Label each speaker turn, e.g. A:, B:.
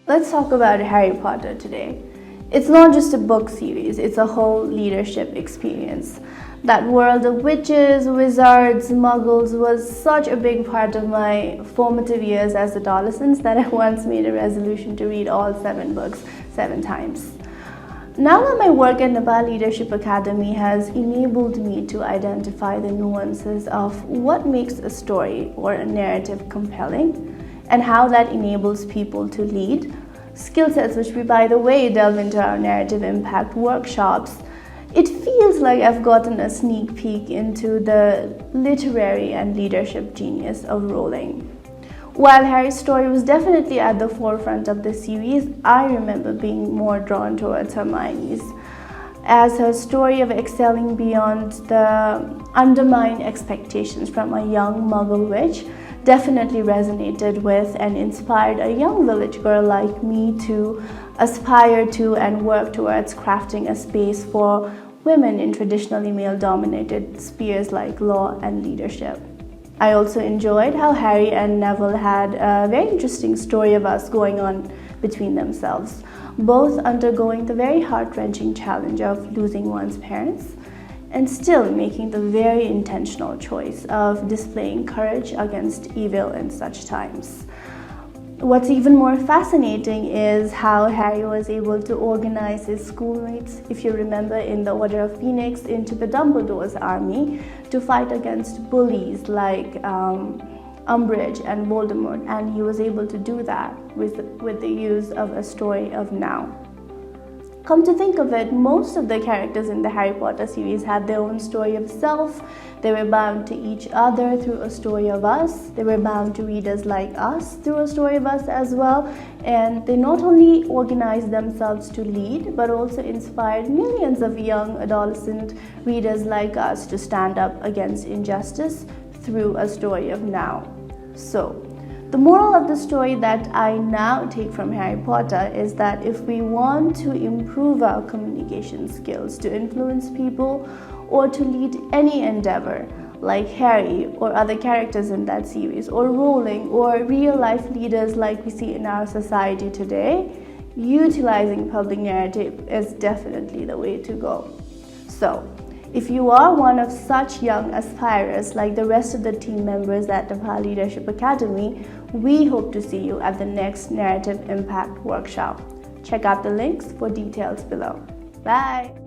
A: Let's talk about Harry Potter today. It's not just a book series, it's a whole leadership experience. That world of witches, wizards, muggles was such a big part of my formative years as adolescent that I once made a resolution to read all 7 books 7 times. Now that my work at Nepal Leadership Academy has enabled me to identify the nuances of what makes a story or a narrative compelling, and how that enables people to lead, skill sets which we, by the way, delve into our narrative impact workshops, it feels like I've gotten a sneak peek into the literary and leadership genius of Rowling. While Harry's story was definitely at the forefront of the series, I remember being more drawn towards Hermione's, as her story of excelling beyond the undermined expectations from a young muggle witch definitely resonated with and inspired a young village girl like me to aspire to and work towards crafting a space for women in traditionally male-dominated spheres like law and leadership. I also enjoyed how Harry and Neville had a very interesting story of us going on between themselves, both undergoing the very heart-wrenching challenge of losing one's parents and still making the very intentional choice of displaying courage against evil in such times. What's even more fascinating is how Harry was able to organize his schoolmates, if you remember, in the Order of Phoenix, into the Dumbledore's army to fight against bullies like Umbridge and Voldemort, and he was able to do that with the use of a story of now. Come to think of it, most of the characters in the Harry Potter series had their own story of self. They were bound to each other through a story of us. They were bound to readers like us through a story of us as well. And they not only organized themselves to lead, but also inspired millions of young adolescent readers like us to stand up against injustice through a story of now. So, the moral of the story that I now take from Harry Potter is that if we want to improve our communication skills, to influence people, or to lead any endeavor, like Harry or other characters in that series, or Rowling, or real-life leaders like we see in our society today, utilizing public narrative is definitely the way to go. So, if you are one of such young aspirers like the rest of the team members at Nepal Leadership Academy, we hope to see you at the next Narrative Impact Workshop. Check out the links for details below. Bye!